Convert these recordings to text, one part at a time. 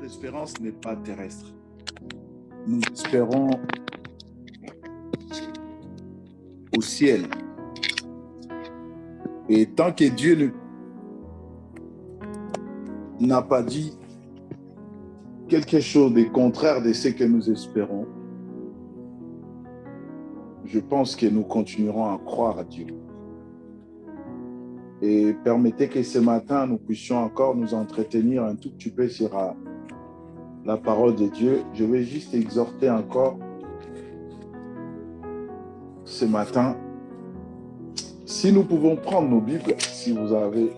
espérance n'est pas terrestre. Nous espérons au ciel. Et tant que Dieu n'a pas dit quelque chose de contraire de ce que nous espérons, je pense que nous continuerons à croire à Dieu. Et permettez que ce matin, nous puissions encore nous entretenir un tout petit peu sur la parole de Dieu. Je vais juste exhorter encore ce matin. Si nous pouvons prendre nos Bibles, si vous avez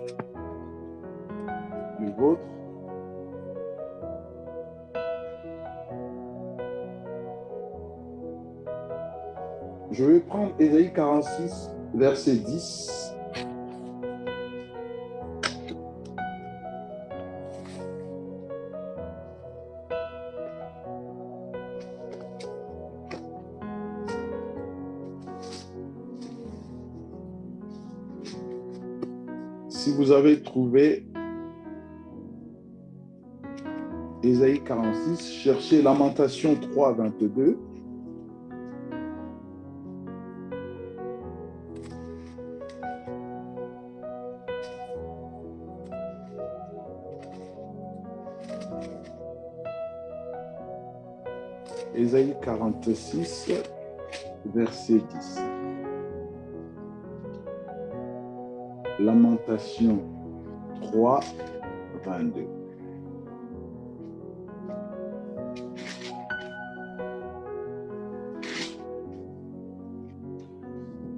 les vôtres. Je vais prendre Ésaïe 46, verset 10. Si vous avez trouvé Ésaïe 46, cherchez Lamentation 3, 22. Ésaïe 46, verset 10. Lamentation 3, 22.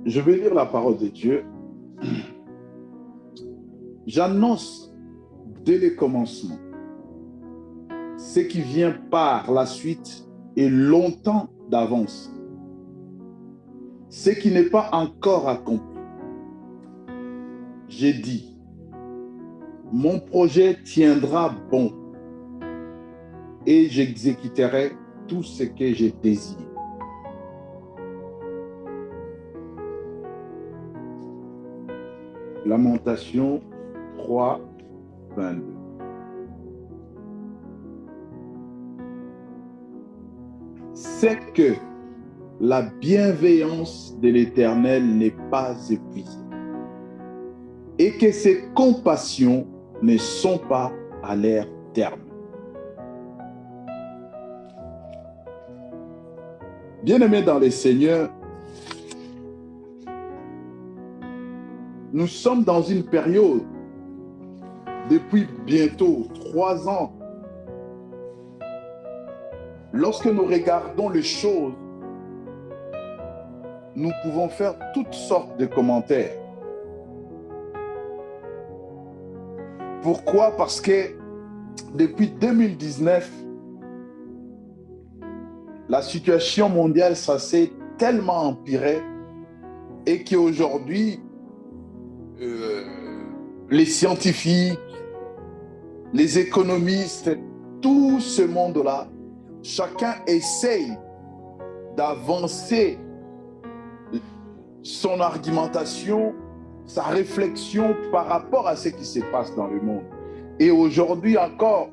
Je vais lire la parole de Dieu. J'annonce dès le commencement ce qui vient par la suite et longtemps d'avance, ce qui n'est pas encore accompli. J'ai dit, mon projet tiendra bon et j'exécuterai tout ce que je désire. Lamentation 3, 22. C'est que la bienveillance de l'Éternel n'est pas épuisée et que ses compassions ne sont pas à leur terme. Bien-aimés dans le Seigneur, nous sommes dans une période, depuis bientôt 3 ans, lorsque nous regardons les choses, nous pouvons faire toutes sortes de commentaires. Pourquoi? Parce que depuis 2019, la situation mondiale, ça s'est tellement empiré et qu'aujourd'hui, les scientifiques, les économistes, tout ce monde-là, chacun essaye d'avancer son argumentation, sa réflexion par rapport à ce qui se passe dans le monde. Et aujourd'hui encore,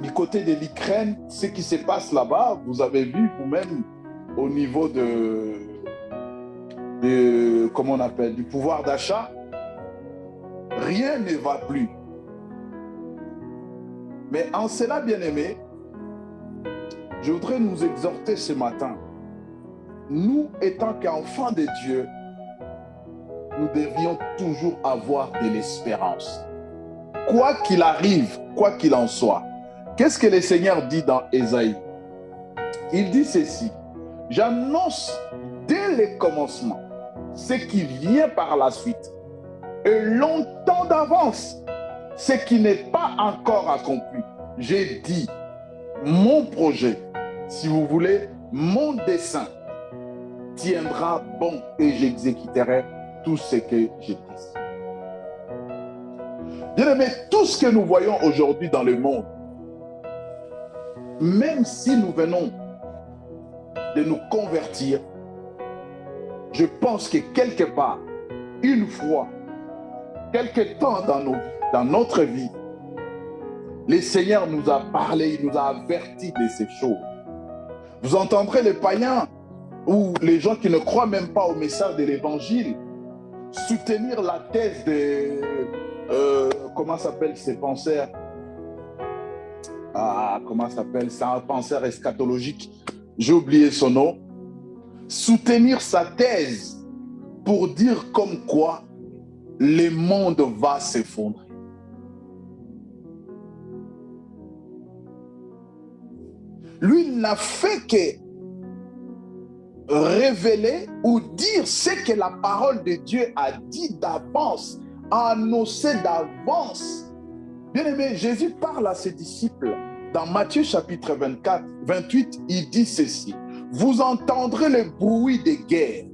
du côté de l'Ukraine, ce qui se passe là-bas, vous avez vu vous-même au niveau comment on appelle, du pouvoir d'achat, rien ne va plus. Mais en cela, bien-aimés, je voudrais nous exhorter ce matin. Nous, étant qu'enfants de Dieu, nous devions toujours avoir de l'espérance. Quoi qu'il arrive, quoi qu'il en soit. Qu'est-ce que le Seigneur dit dans Ésaïe? Il dit ceci. J'annonce dès le commencement ce qui vient par la suite et longtemps d'avance ce qui n'est pas encore accompli. J'ai dit, mon projet, si vous voulez, mon dessein tiendra bon et j'exécuterai tout ce que j'ai dit. Bien-aimés, tout ce que nous voyons aujourd'hui dans le monde, même si nous venons de nous convertir, je pense que quelque part, une fois, quelque temps dans notre vie, Le Seigneur nous a parlé, il nous a avertis de ces choses. Vous entendrez les païens ou les gens qui ne croient même pas au message de l'évangile soutenir la thèse de... comment s'appellent ces penseurs? Comment s'appelle? C'est un penseur eschatologique. J'ai oublié son nom. Soutenir sa thèse pour dire comme quoi le monde va s'effondrer. Lui, il n'a fait que révéler ou dire ce que la parole de Dieu a dit d'avance, a annoncé d'avance. Bien aimé, Jésus parle à ses disciples dans Matthieu chapitre 28, il dit ceci: vous entendrez le bruit des guerres.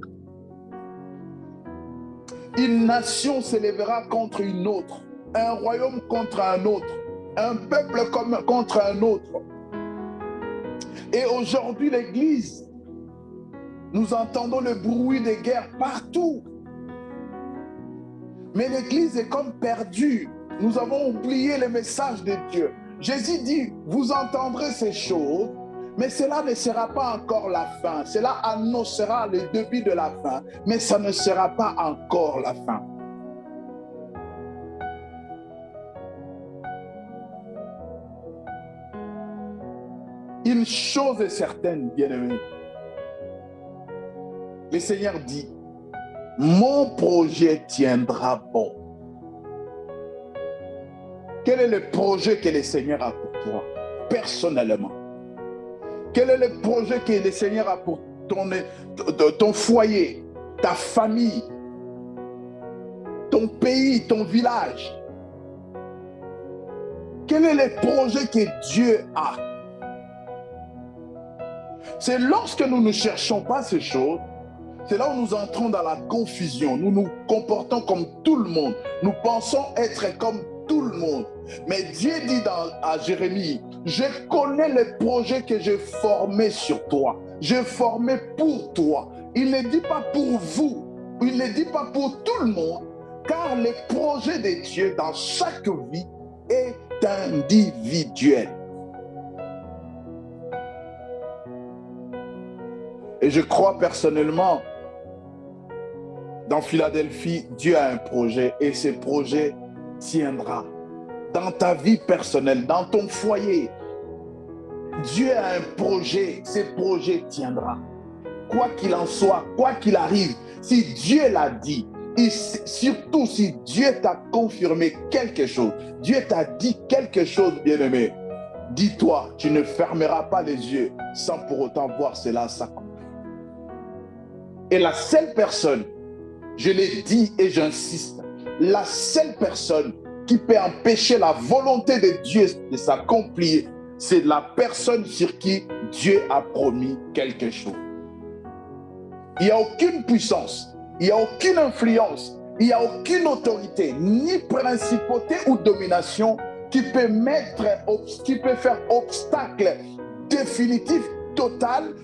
Une nation s'élèvera contre une autre, un royaume contre un autre, un peuple contre un autre. Et aujourd'hui, l'Église, nous entendons le bruit des guerres partout. Mais l'Église est comme perdue. Nous avons oublié le message de Dieu. Jésus dit, vous entendrez ces choses, mais cela ne sera pas encore la fin. Cela annoncera le début de la fin, mais ça ne sera pas encore la fin. Une chose est certaine, bien-aimés. Le Seigneur dit, mon projet tiendra bon. Quel est le projet que le Seigneur a pour toi, personnellement? Quel est le projet que le Seigneur a pour ton foyer, ta famille, ton pays, ton village? Quel est le projet que Dieu a? C'est lorsque nous ne cherchons pas ces choses, c'est là où nous entrons dans la confusion. Nous nous comportons comme tout le monde. Nous pensons être comme tout le monde. Mais Dieu dit à Jérémie, je connais les projets que j'ai formés sur toi. J'ai formé pour toi. Il ne dit pas pour vous. Il ne dit pas pour tout le monde. Car le projet de Dieu dans chaque vie est individuel. Et je crois personnellement, dans Philadelphie, Dieu a un projet et ce projet tiendra. Dans ta vie personnelle, dans ton foyer, Dieu a un projet, ce projet tiendra. Quoi qu'il en soit, quoi qu'il arrive, si Dieu l'a dit, et surtout si Dieu t'a confirmé quelque chose, Dieu t'a dit quelque chose, bien-aimé, dis-toi, tu ne fermeras pas les yeux sans pour autant voir cela s'accomplir. Et la seule personne, je l'ai dit et j'insiste, la seule personne qui peut empêcher la volonté de Dieu de s'accomplir, c'est la personne sur qui Dieu a promis quelque chose. Il n'y a aucune puissance, il n'y a aucune influence, il n'y a aucune autorité, ni principauté ou domination qui peut faire obstacle définitif, total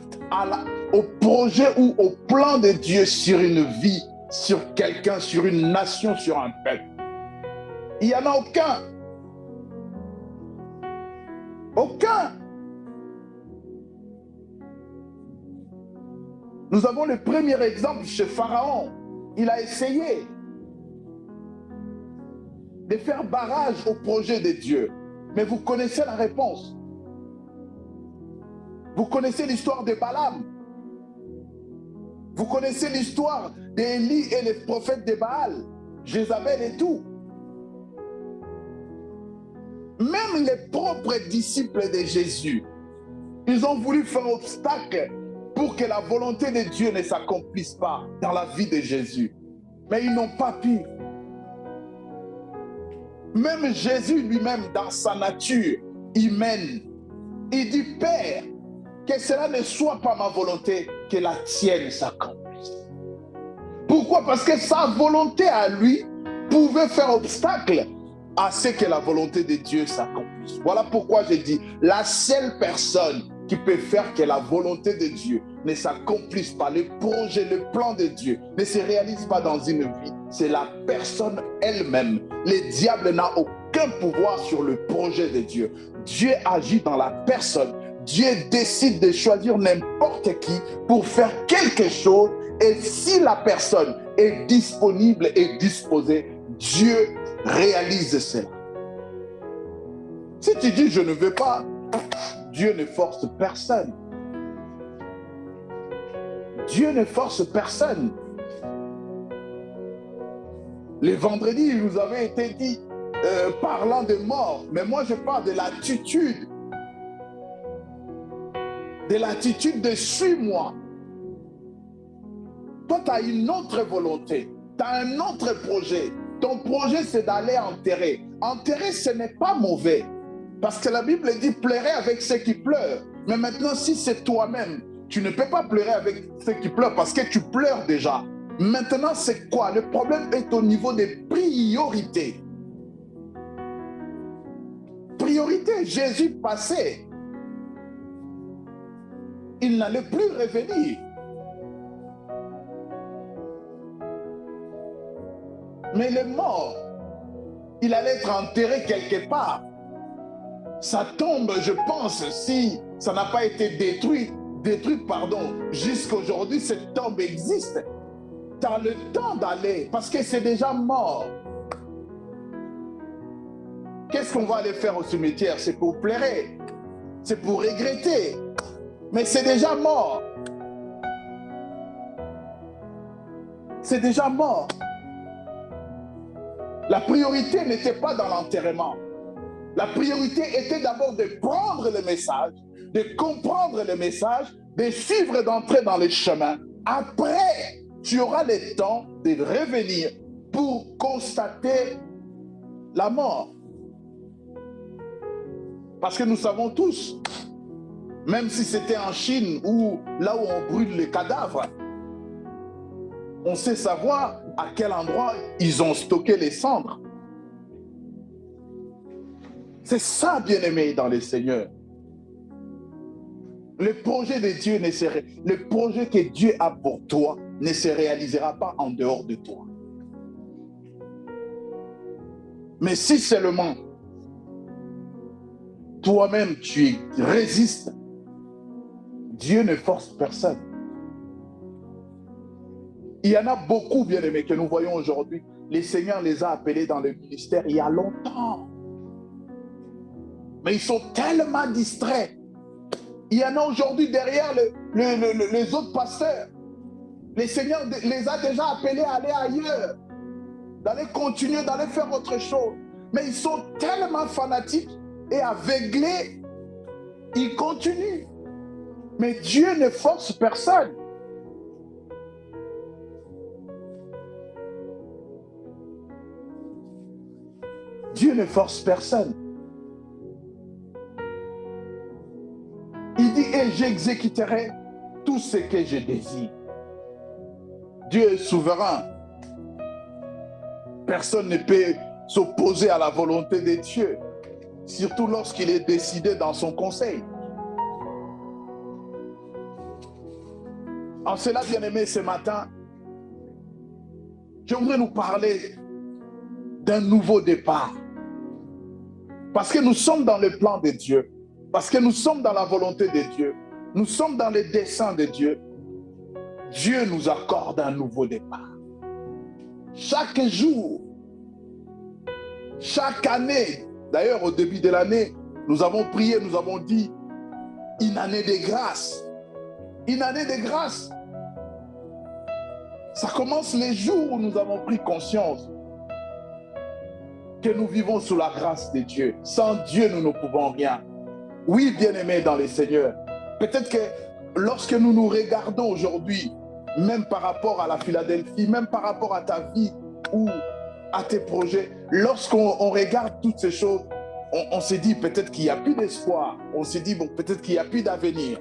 au projet ou au plan de Dieu sur une vie, sur quelqu'un, sur une nation, sur un peuple. Il n'y en a aucun. Aucun. Nous avons le premier exemple chez Pharaon. Il a essayé de faire barrage au projet de Dieu. Mais vous connaissez la réponse. Vous connaissez l'histoire de Balaam. Vous connaissez l'histoire d'Élie et les prophètes de Baal, Jézabel et tout. Même les propres disciples de Jésus, ils ont voulu faire obstacle pour que la volonté de Dieu ne s'accomplisse pas dans la vie de Jésus. Mais ils n'ont pas pu. Même Jésus lui-même, dans sa nature humaine, il dit, Père, que cela ne soit pas ma volonté, que la tienne s'accomplisse. Pourquoi? Parce que sa volonté à lui pouvait faire obstacle à ce que la volonté de Dieu s'accomplisse. Voilà pourquoi je dis, la seule personne qui peut faire que la volonté de Dieu ne s'accomplisse pas, le projet, le plan de Dieu ne se réalise pas dans une vie, c'est la personne elle-même. Le diable n'a aucun pouvoir sur le projet de Dieu. Dieu agit dans la personne. Dieu décide de choisir n'importe qui pour faire quelque chose. Et si la personne est disponible et disposée, Dieu réalise cela. Si tu dis je ne veux pas, Dieu ne force personne. Dieu ne force personne. Les vendredis, il nous avait été dit, parlant de mort, mais moi je parle de l'attitude. De l'attitude de suis-moi. Toi, tu as une autre volonté, tu as un autre projet. Ton projet, c'est d'aller enterrer. Enterrer, ce n'est pas mauvais. Parce que la Bible dit, pleurez avec ceux qui pleurent. Mais maintenant, si c'est toi-même, tu ne peux pas pleurer avec ceux qui pleurent parce que tu pleures déjà. Maintenant, c'est quoi? Le problème est au niveau des priorités. Priorité, Jésus passait. Il n'allait plus revenir. Mais il est mort. Il allait être enterré quelque part. Sa tombe, je pense, si ça n'a pas été détruite, jusqu'à aujourd'hui, cette tombe existe. Tu as le temps d'aller parce que c'est déjà mort. Qu'est-ce qu'on va aller faire au cimetière? C'est pour pleurer, c'est pour regretter, mais c'est déjà mort. C'est déjà mort. La priorité n'était pas dans l'enterrement. La priorité était d'abord de prendre le message, de comprendre le message, de suivre et d'entrer dans les chemins. Après, tu auras le temps de revenir pour constater la mort. Parce que nous savons tous, même si c'était en Chine ou là où on brûle les cadavres, on sait savoir à quel endroit ils ont stocké les cendres. C'est ça, bien-aimé dans le Seigneur. Le projet de Dieu le projet que Dieu a pour toi ne se réalisera pas en dehors de toi. Mais si seulement toi-même tu résistes, Dieu ne force personne. Il y en a beaucoup, bien-aimés, que nous voyons aujourd'hui. Le Seigneur les a appelés dans le ministère il y a longtemps. Mais ils sont tellement distraits. Il y en a aujourd'hui derrière les autres pasteurs. Le Seigneur les a déjà appelés à aller ailleurs, d'aller continuer, d'aller faire autre chose. Mais ils sont tellement fanatiques et aveuglés, ils continuent. Mais Dieu ne force personne. Dieu ne force personne. Il dit, et j'exécuterai tout ce que je désire. Dieu est souverain. Personne ne peut s'opposer à la volonté de Dieu, surtout lorsqu'il est décidé dans son conseil. En cela, bien-aimé, ce matin, j'aimerais nous parler d'un nouveau départ. Parce que nous sommes dans le plan de Dieu. Parce que nous sommes dans la volonté de Dieu. Nous sommes dans les desseins de Dieu. Dieu nous accorde un nouveau départ. Chaque jour, chaque année, d'ailleurs au début de l'année, nous avons prié, nous avons dit une année de grâce. Une année de grâce. Ça commence les jours où nous avons pris conscience que nous vivons sous la grâce de Dieu. Sans Dieu, nous ne pouvons rien. Oui, bien-aimés dans le Seigneur, peut-être que lorsque nous nous regardons aujourd'hui, même par rapport à la Philadelphie, même par rapport à ta vie ou à tes projets, lorsqu'on regarde toutes ces choses, on se dit peut-être qu'il n'y a plus d'espoir. On se dit bon, peut-être qu'il n'y a plus d'avenir.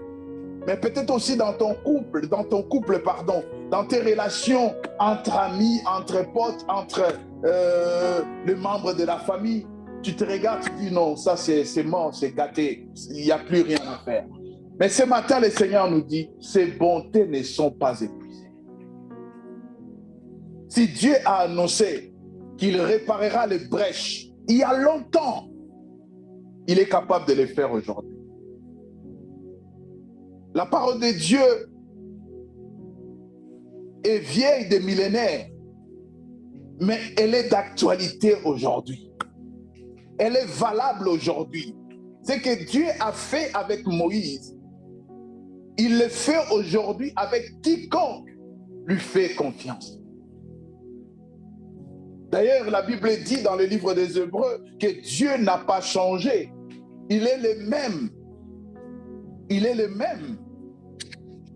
Mais peut-être aussi dans ton couple, dans tes relations entre amis, entre potes, entre les membres de la famille, tu te regardes, tu dis non, ça c'est mort, c'est gâté, il n'y a plus rien à faire. Mais ce matin, le Seigneur nous dit, ces bontés ne sont pas épuisées. Si Dieu a annoncé qu'il réparera les brèches il y a longtemps, il est capable de les faire aujourd'hui. La parole de Dieu est vieille des millénaires, mais elle est d'actualité aujourd'hui. Elle est valable aujourd'hui. Ce que Dieu a fait avec Moïse, il le fait aujourd'hui avec quiconque lui fait confiance. D'ailleurs, la Bible dit dans le livre des Hébreux que Dieu n'a pas changé. Il est le même. Il est le même.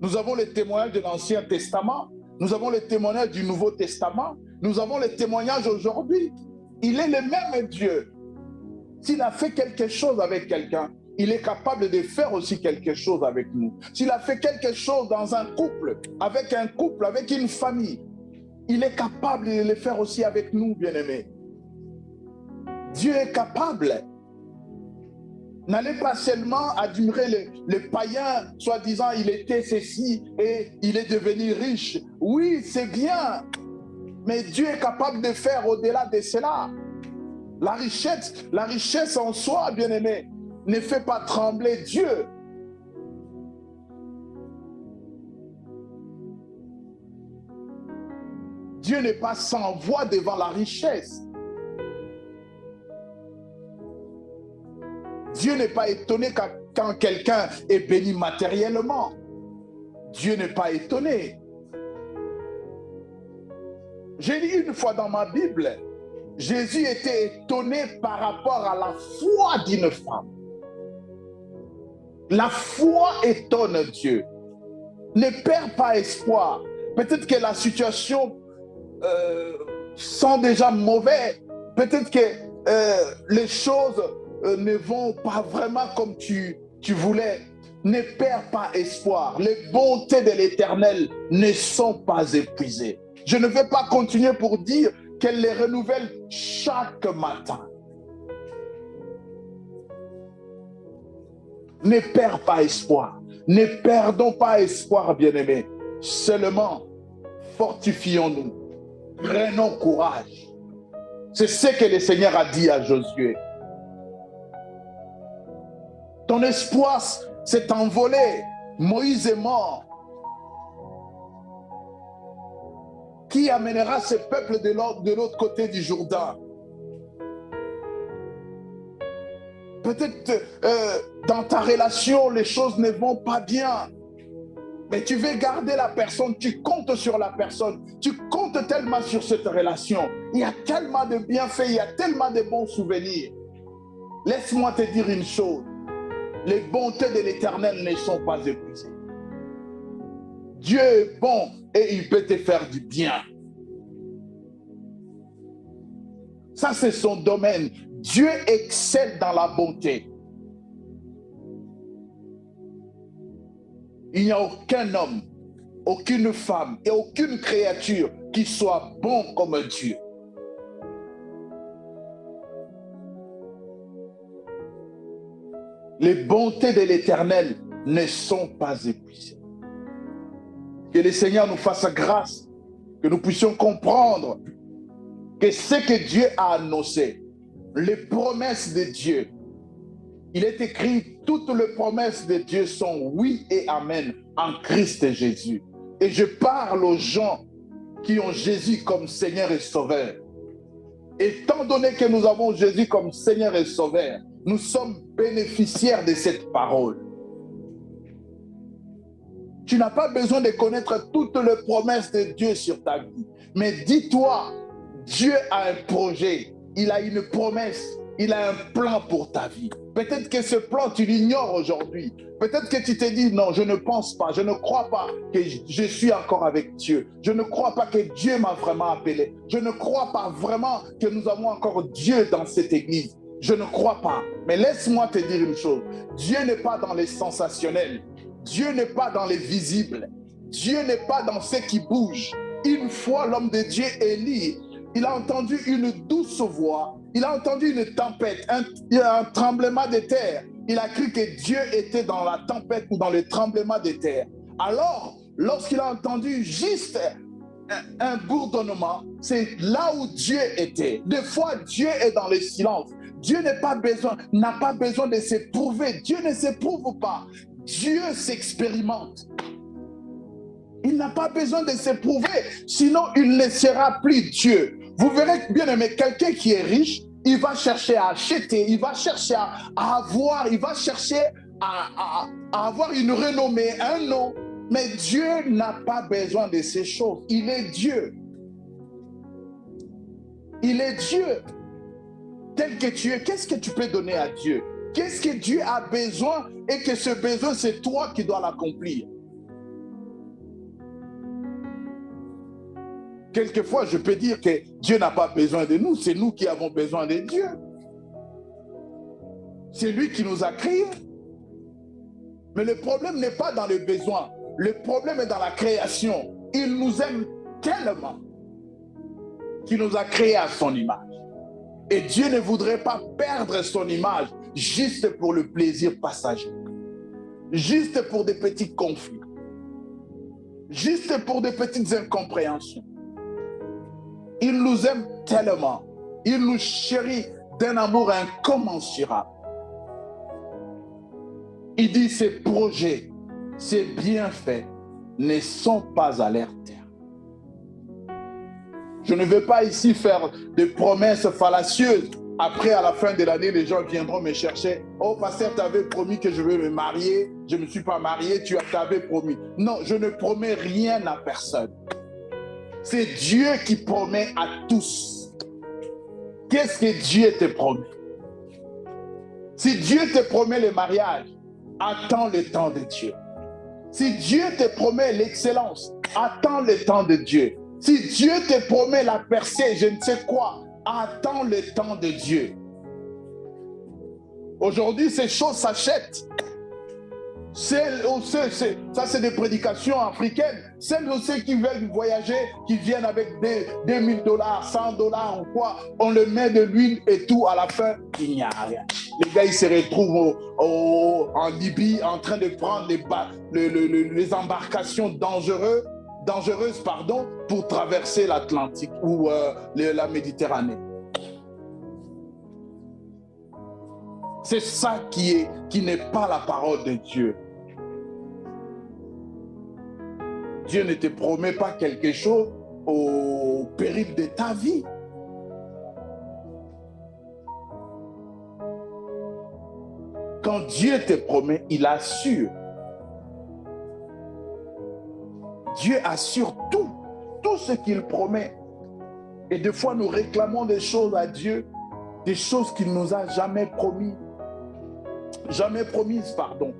Nous avons le témoignage de l'Ancien Testament. Nous avons le témoignage du Nouveau Testament. Nous avons le témoignage aujourd'hui. Il est le même Dieu. S'il a fait quelque chose avec quelqu'un, il est capable de faire aussi quelque chose avec nous. S'il a fait quelque chose dans un couple, avec une famille, il est capable de le faire aussi avec nous, bien-aimés. Dieu est capable. N'allez pas seulement admirer le païen, soi-disant il était ceci et il est devenu riche. Oui, c'est bien, mais Dieu est capable de faire au-delà de cela. La richesse en soi, bien-aimé, ne fait pas trembler Dieu. Dieu n'est pas sans voix devant la richesse. Dieu n'est pas étonné quand quelqu'un est béni matériellement. Dieu n'est pas étonné. J'ai lu une fois dans ma Bible, Jésus était étonné par rapport à la foi d'une femme. La foi étonne Dieu. Ne perds pas espoir. Peut-être que la situation sent déjà mauvais. Peut-être que les choses ne vont pas vraiment comme tu voulais. Ne perds pas espoir. Les bontés de l'Éternel ne sont pas épuisées. Je ne vais pas continuer pour dire qu'elle les renouvelle chaque matin. Ne perds pas espoir. Ne perdons pas espoir, bien-aimés. Seulement, fortifions-nous. Prenons courage. C'est ce que le Seigneur a dit à Josué. Ton espoir s'est envolé. Moïse est mort. Qui amènera ce peuple de l'autre côté du Jourdain? Peut-être dans ta relation, les choses ne vont pas bien. Mais tu veux garder la personne, tu comptes sur la personne, tu comptes tellement sur cette relation. Il y a tellement de bienfaits, il y a tellement de bons souvenirs. Laisse-moi te dire une chose. Les bontés de l'Éternel ne sont pas épuisées. Dieu est bon et il peut te faire du bien. Ça, c'est son domaine. Dieu excelle dans la bonté. Il n'y a aucun homme, aucune femme et aucune créature qui soit bon comme Dieu. Les bontés de l'Éternel ne sont pas épuisées. Que le Seigneur nous fasse grâce, que nous puissions comprendre que ce que Dieu a annoncé, les promesses de Dieu, il est écrit, toutes les promesses de Dieu sont oui et amen en Christ Jésus. Et je parle aux gens qui ont Jésus comme Seigneur et Sauveur. Étant donné que nous avons Jésus comme Seigneur et Sauveur, nous sommes bénéficiaires de cette parole. Tu n'as pas besoin de connaître toutes les promesses de Dieu sur ta vie. Mais dis-toi, Dieu a un projet, il a une promesse, il a un plan pour ta vie. Peut-être que ce plan, tu l'ignores aujourd'hui. Peut-être que tu te dis, non, je ne pense pas, je ne crois pas que je suis encore avec Dieu. Je ne crois pas que Dieu m'a vraiment appelé. Je ne crois pas vraiment que nous avons encore Dieu dans cette église. Je ne crois pas. Mais laisse-moi te dire une chose. Dieu n'est pas dans les sensationnels. Dieu n'est pas dans les visibles. Dieu n'est pas dans ce qui bouge. Une fois, l'homme de Dieu, Élie, il a entendu une douce voix. Il a entendu une tempête, un tremblement de terre. Il a cru que Dieu était dans la tempête ou dans le tremblement de terre. Alors, lorsqu'il a entendu juste un bourdonnement, c'est là où Dieu était. Des fois, Dieu est dans le silence. Dieu n'a pas besoin de s'éprouver. Dieu ne s'éprouve pas. Dieu s'expérimente. Il n'a pas besoin de s'éprouver, sinon il ne sera plus Dieu. Vous verrez, bien aimé, quelqu'un qui est riche, il va chercher à acheter, il va chercher à avoir, il va chercher à avoir une renommée, un nom. Mais Dieu n'a pas besoin de ces choses. Il est Dieu. Il est Dieu. Tel que tu es, qu'est-ce que tu peux donner à Dieu? Qu'est-ce que Dieu a besoin et que ce besoin, c'est toi qui dois l'accomplir? Quelquefois, je peux dire que Dieu n'a pas besoin de nous, c'est nous qui avons besoin de Dieu. C'est lui qui nous a créés. Mais le problème n'est pas dans le besoin, le problème est dans la création. Il nous aime tellement qu'il nous a créés à son image. Et Dieu ne voudrait pas perdre son image juste pour le plaisir passager, juste pour des petits conflits, juste pour des petites incompréhensions. Il nous aime tellement, il nous chérit d'un amour incommensurable. Il dit, ces projets, ces bienfaits ne sont pas à l'air terme. Je ne veux pas ici faire des promesses fallacieuses. Après, à la fin de l'année, les gens viendront me chercher. Oh, pasteur, tu avais promis que je vais me marier. Je ne me suis pas marié, tu avais promis. Non, je ne promets rien à personne. C'est Dieu qui promet à tous. Qu'est-ce que Dieu te promet? Si Dieu te promet le mariage, attends le temps de Dieu. Si Dieu te promet l'excellence, attends le temps de Dieu. Si Dieu te promet la percée, je ne sais quoi, attends le temps de Dieu. Aujourd'hui, ces choses s'achètent. Ça, c'est des prédications africaines. Celles aussi qui veulent voyager, qui viennent avec des $2000, $100 ou quoi, on le met de l'huile et tout, à la fin, il n'y a rien. Les gars, ils se retrouvent en Libye en train de prendre les embarcations dangereuses, pour traverser l'Atlantique ou la Méditerranée. C'est ça qui n'est pas la parole de Dieu. Dieu ne te promet pas quelque chose au péril de ta vie. Quand Dieu te promet, il assure. Dieu assure tout ce qu'il promet. Et des fois, nous réclamons des choses à Dieu, des choses qu'il ne nous a jamais promis. Jamais promises, pardon.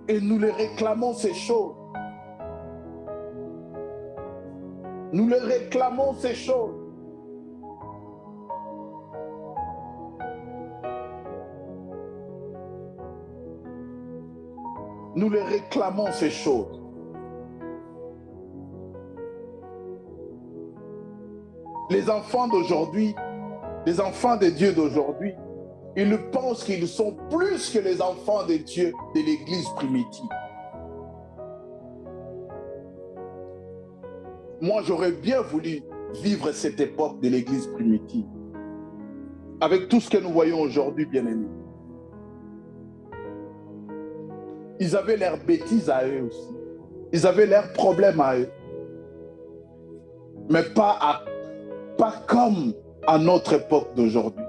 Et nous les réclamons, ces choses. Nous les réclamons, ces choses. Nous les réclamons, ces choses. Les enfants d'aujourd'hui, les enfants de Dieu d'aujourd'hui, ils pensent qu'ils sont plus que les enfants de Dieu de l'Église primitive. Moi, j'aurais bien voulu vivre cette époque de l'Église primitive, avec tout ce que nous voyons aujourd'hui, bien-aimés. Ils avaient leurs bêtises à eux aussi. Ils avaient leurs problèmes à eux. Mais pas comme à notre époque d'aujourd'hui.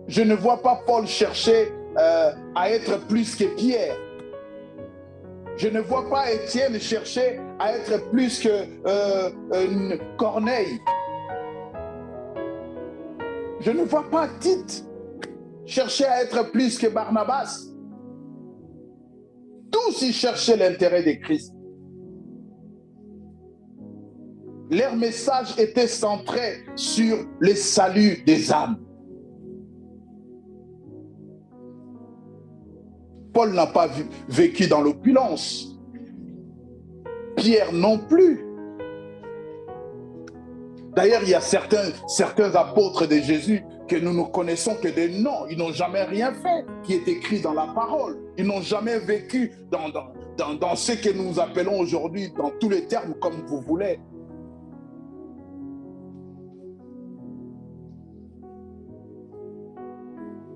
Je ne vois pas Paul chercher à être plus que Pierre. Je ne vois pas Étienne chercher à être plus que Corneille. Je ne vois pas Tite chercher à être plus que Barnabas. Tous y cherchaient l'intérêt de Christ. Leur message était centré sur le salut des âmes. Paul n'a pas vécu dans l'opulence. Pierre non plus. D'ailleurs, il y a certains apôtres de Jésus que nous ne connaissons que des noms. Ils n'ont jamais rien fait qui est écrit dans la parole. Ils n'ont jamais vécu dans ce que nous appelons aujourd'hui, dans tous les termes comme vous voulez.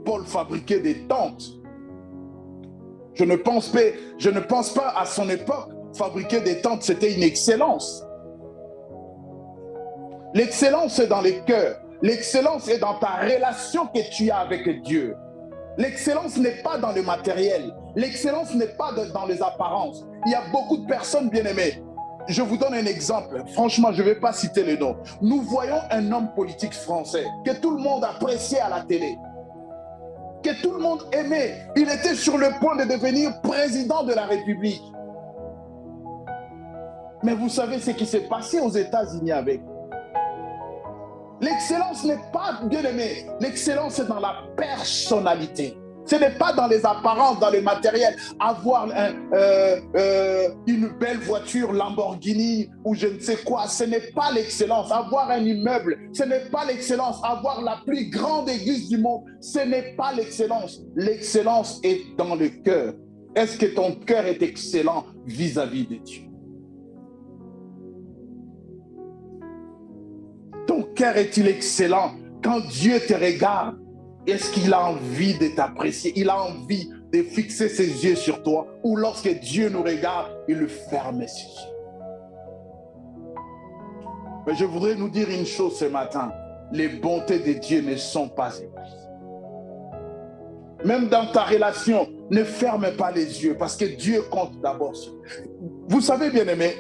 Paul fabriquait des tentes. Je ne pense pas à son époque, fabriquer des tentes, c'était une excellence. L'excellence est dans les cœurs. L'excellence est dans ta relation que tu as avec Dieu. L'excellence n'est pas dans le matériel. L'excellence n'est pas dans les apparences. Il y a beaucoup de personnes bien-aimées. Je vous donne un exemple. Franchement, je ne vais pas citer les noms. Nous voyons un homme politique français que tout le monde appréciait à la télé, que tout le monde aimait. Il était sur le point de devenir président de la République. Mais vous savez ce qui s'est passé aux États-Unis avec. L'excellence n'est pas, bien aimé, l'excellence est dans la personnalité. Ce n'est pas dans les apparences, dans le matériel. Avoir une belle voiture Lamborghini ou je ne sais quoi, ce n'est pas l'excellence. Avoir un immeuble, ce n'est pas l'excellence. Avoir la plus grande église du monde, ce n'est pas l'excellence. L'excellence est dans le cœur. Est-ce que ton cœur est excellent vis-à-vis de Dieu? Ton cœur est-il excellent quand Dieu te regarde? Est-ce qu'il a envie de t'apprécier? Il a envie de fixer ses yeux sur toi? Ou lorsque Dieu nous regarde, il ferme ses yeux? Mais je voudrais nous dire une chose ce matin. Les bontés de Dieu ne sont pas épuisées. Même dans ta relation, ne ferme pas les yeux parce que Dieu compte d'abord sur vous. Vous savez, bien-aimés,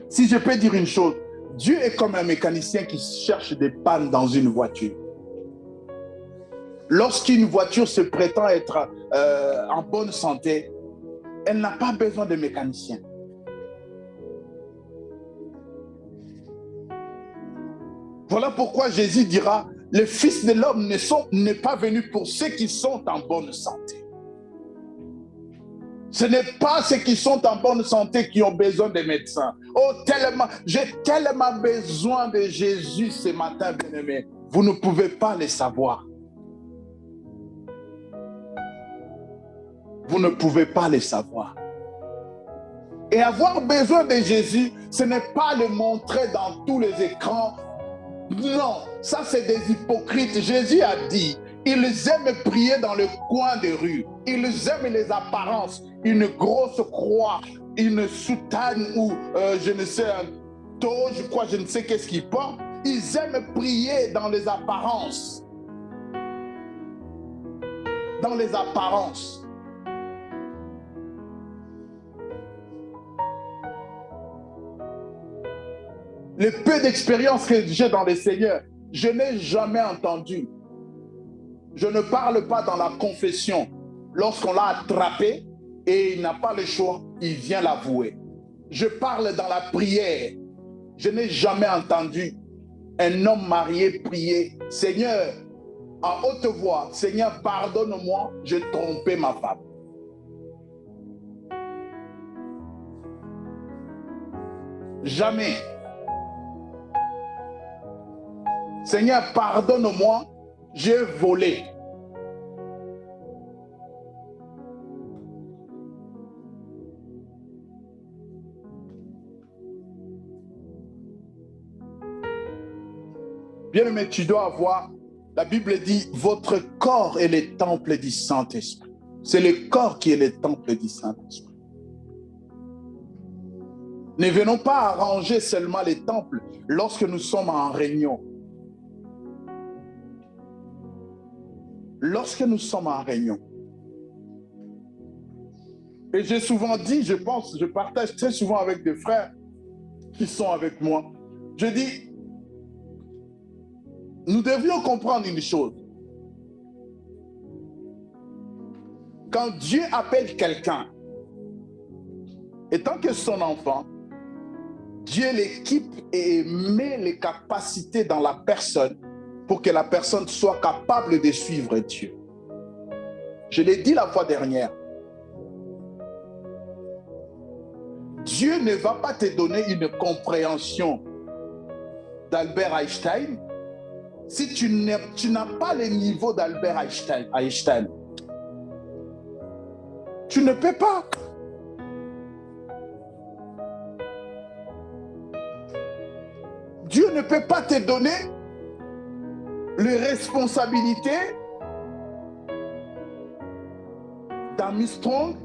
si je peux dire une chose, Dieu est comme un mécanicien qui cherche des pannes dans une voiture. Lorsqu'une voiture se prétend être en bonne santé, elle n'a pas besoin de mécanicien. Voilà pourquoi Jésus dira, le Fils de l'homme n'est pas venu pour ceux qui sont en bonne santé. Ce n'est pas ceux qui sont en bonne santé qui ont besoin des médecins. Oh, j'ai tellement besoin de Jésus ce matin, bien-aimé. Vous ne pouvez pas le savoir. Vous ne pouvez pas le savoir. Et avoir besoin de Jésus, ce n'est pas le montrer dans tous les écrans. Non, ça c'est des hypocrites. Jésus a dit, ils aiment prier dans le coin des rues. Ils aiment les apparences. Une grosse croix, une soutane ou je ne sais, un toge, quoi, je ne sais qu'est-ce qu'ils portent. Ils aiment prier dans les apparences. Dans les apparences. Le peu d'expérience que j'ai dans le Seigneur, je n'ai jamais entendu. Je ne parle pas dans la confession. Lorsqu'on l'a attrapé et il n'a pas le choix, il vient l'avouer. Je parle dans la prière. Je n'ai jamais entendu un homme marié prier, Seigneur, à haute voix, Seigneur, pardonne-moi, j'ai trompé ma femme. Jamais. Seigneur, pardonne-moi, j'ai volé. Bien-aimé, tu dois avoir, la Bible dit, votre corps est le temple du Saint-Esprit. C'est le corps qui est le temple du Saint-Esprit. Ne venons pas arranger seulement les temples lorsque nous sommes en réunion. Lorsque nous sommes en réunion. Et j'ai souvent dit, je partage très souvent avec des frères qui sont avec moi. Je dis, nous devions comprendre une chose. Quand Dieu appelle quelqu'un, étant que son enfant, Dieu l'équipe et met les capacités dans la personne pour que la personne soit capable de suivre Dieu. Je l'ai dit la fois dernière. Dieu ne va pas te donner une compréhension d'Albert Einstein si tu n'as pas le niveau d'Albert Einstein, tu ne peux pas. Dieu ne peut pas te donner les responsabilités d'Armstrong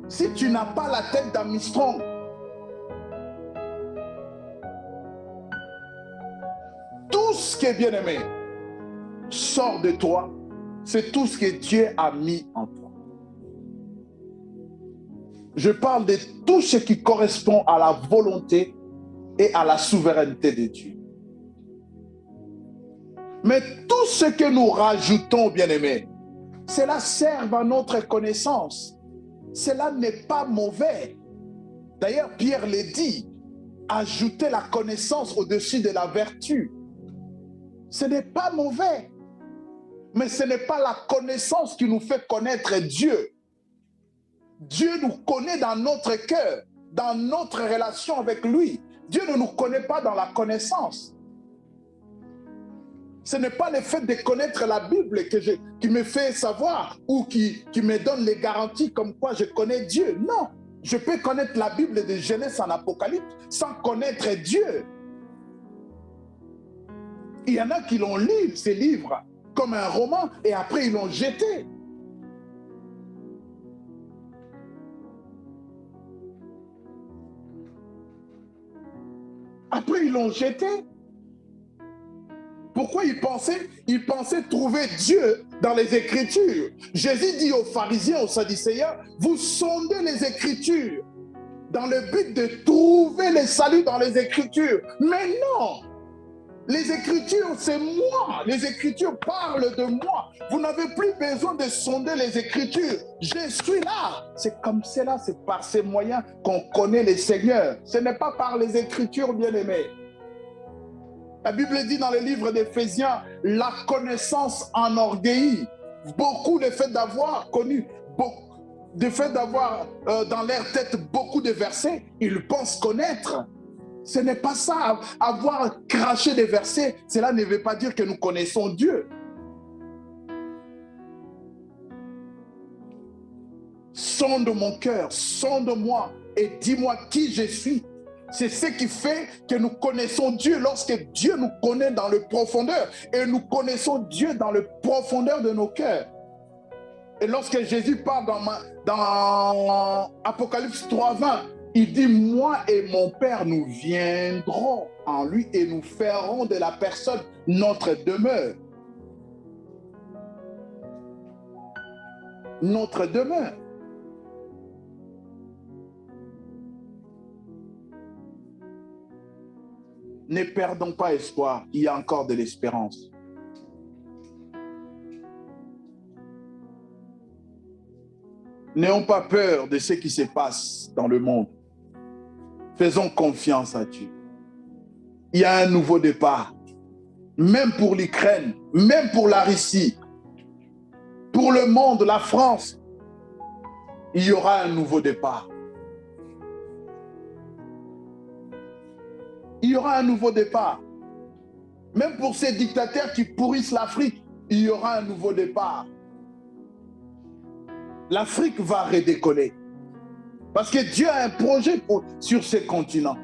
si tu n'as pas la tête d'Armstrong. Tout ce qui est bien-aimé sort de toi, c'est tout ce que Dieu a mis en toi. Je parle de tout ce qui correspond à la volonté et à la souveraineté de Dieu. Mais tout ce que nous rajoutons, bien-aimés, cela sert à notre connaissance. Cela n'est pas mauvais. D'ailleurs, Pierre le dit, ajouter la connaissance au-dessus de la vertu. Ce n'est pas mauvais. Mais ce n'est pas la connaissance qui nous fait connaître Dieu. Dieu nous connaît dans notre cœur, dans notre relation avec lui. Dieu ne nous connaît pas dans la connaissance. Ce n'est pas le fait de connaître la Bible qui me fait savoir ou qui me donne les garanties comme quoi je connais Dieu. Non, je peux connaître la Bible de Genèse en Apocalypse sans connaître Dieu. Il y en a qui l'ont lu, ces livres, comme un roman, et après ils l'ont jeté. Après ils l'ont jeté. Pourquoi ils pensaient trouver Dieu dans les Écritures. Jésus dit aux pharisiens, aux sadducéens, vous sondez les Écritures dans le but de trouver le salut dans les Écritures. Mais non! Les Écritures, c'est moi. Les Écritures parlent de moi. Vous n'avez plus besoin de sonder les Écritures. Je suis là. C'est comme cela, c'est par ces moyens qu'on connaît le Seigneur. Ce n'est pas par les Écritures, bien-aimés. La Bible dit dans le livre d'Éphésiens, la connaissance enorgueillit. Beaucoup le fait d'avoir connu, le fait d'avoir dans leur tête beaucoup de versets, ils pensent connaître. Ce n'est pas ça, avoir craché des versets, cela ne veut pas dire que nous connaissons Dieu. Sonde mon cœur, sonde-moi et dis-moi qui je suis. C'est ce qui fait que nous connaissons Dieu lorsque Dieu nous connaît dans le profondeur. Et nous connaissons Dieu dans le profondeur de nos cœurs. Et lorsque Jésus parle dans Apocalypse 3:20, il dit, moi et mon Père, nous viendrons en lui et nous ferons de la personne notre demeure. Notre demeure. Ne perdons pas espoir, il y a encore de l'espérance. N'ayons pas peur de ce qui se passe dans le monde. Faisons confiance à Dieu. Il y a un nouveau départ. Même pour l'Ukraine, même pour la Russie, pour le monde, la France, il y aura un nouveau départ. Il y aura un nouveau départ. Même pour ces dictateurs qui pourrissent l'Afrique, il y aura un nouveau départ. L'Afrique va redécoller. Parce que Dieu a un projet sur ce continent.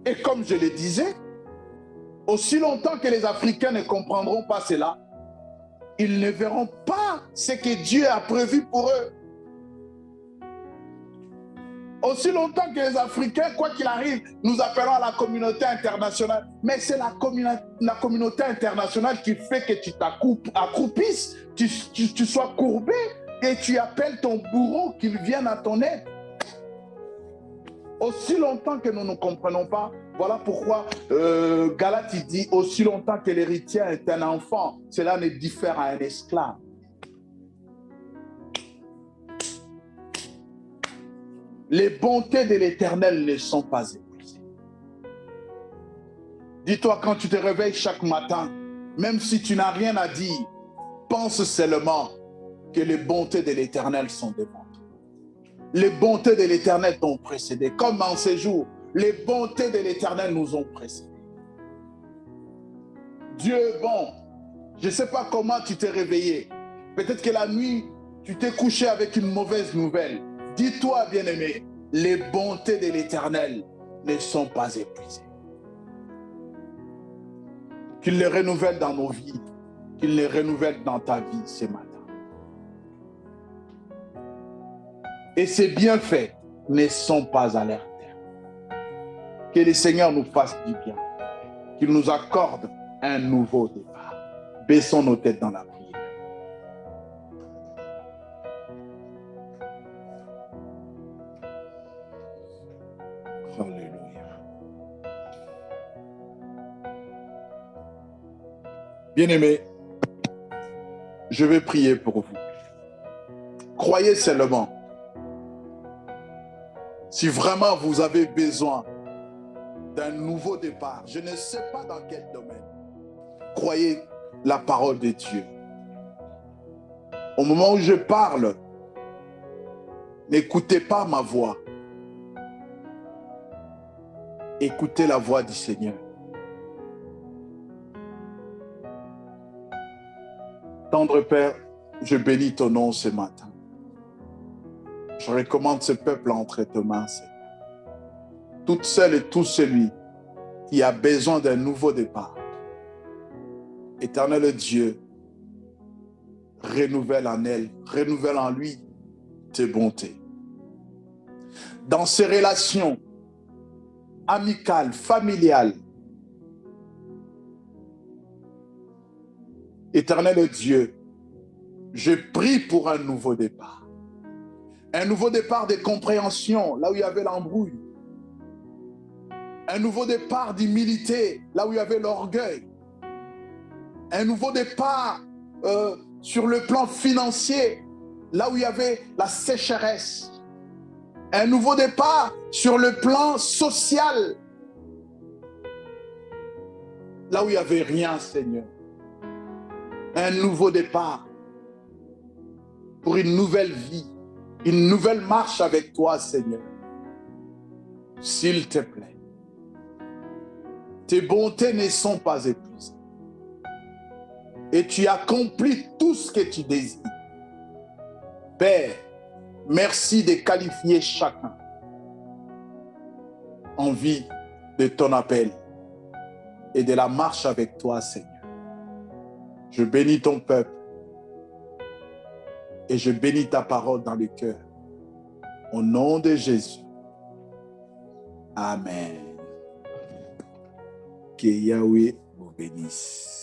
Et comme je le disais, aussi longtemps que les Africains ne comprendront pas cela, ils ne verront pas ce que Dieu a prévu pour eux. Aussi longtemps que les Africains, quoi qu'il arrive, nous appelons à la communauté internationale. Mais c'est la communauté internationale qui fait que tu t'accroupisses, tu sois courbé et tu appelles ton bourreau qu'il vienne à ton aide. Aussi longtemps que nous ne comprenons pas, voilà pourquoi Galate dit, aussi longtemps que l'héritier est un enfant, cela ne diffère à un esclave. Les bontés de l'Éternel ne sont pas épuisées. Dis-toi, quand tu te réveilles chaque matin, même si tu n'as rien à dire, pense seulement que les bontés de l'Éternel sont devant toi. Les bontés de l'Éternel t'ont précédé. Comme en ces jours, les bontés de l'Éternel nous ont précédés. Dieu est bon. Je ne sais pas comment tu t'es réveillé. Peut-être que la nuit, tu t'es couché avec une mauvaise nouvelle. Dis-toi, bien-aimé, les bontés de l'Éternel ne sont pas épuisées. Qu'il les renouvelle dans nos vies, qu'il les renouvelle dans ta vie ce matin. Et ces bienfaits ne sont pas à leur terme. Que le Seigneur nous fasse du bien, qu'il nous accorde un nouveau départ. Baissons nos têtes dans la prière. Alléluia. Bien-aimés, je vais prier pour vous. Croyez seulement. Si vraiment vous avez besoin d'un nouveau départ, je ne sais pas dans quel domaine, croyez la parole de Dieu. Au moment où je parle, n'écoutez pas ma voix. Écoutez la voix du Seigneur. Tendre Père, je bénis ton nom ce matin. Je recommande ce peuple entre tes mains, Seigneur. Toutes celles et tout celui qui a besoin d'un nouveau départ. Éternel Dieu, renouvelle en elle, renouvelle en lui tes bontés. Dans ses relations amicales, familiales, Éternel Dieu, je prie pour un nouveau départ. Un nouveau départ de compréhension, là où il y avait l'embrouille. Un nouveau départ d'humilité, là où il y avait l'orgueil. Un nouveau départ sur le plan financier, là où il y avait la sécheresse. Un nouveau départ sur le plan social, là où il n'y avait rien, Seigneur. Un nouveau départ pour une nouvelle vie, une nouvelle marche avec toi, Seigneur. S'il te plaît. Tes bontés ne sont pas épuisées. Et tu accomplis tout ce que tu désires. Père, merci de qualifier chacun en vue de ton appel et de la marche avec toi, Seigneur. Je bénis ton peuple et je bénis ta parole dans le cœur. Au nom de Jésus. Amen. Que Yahweh vous bénisse.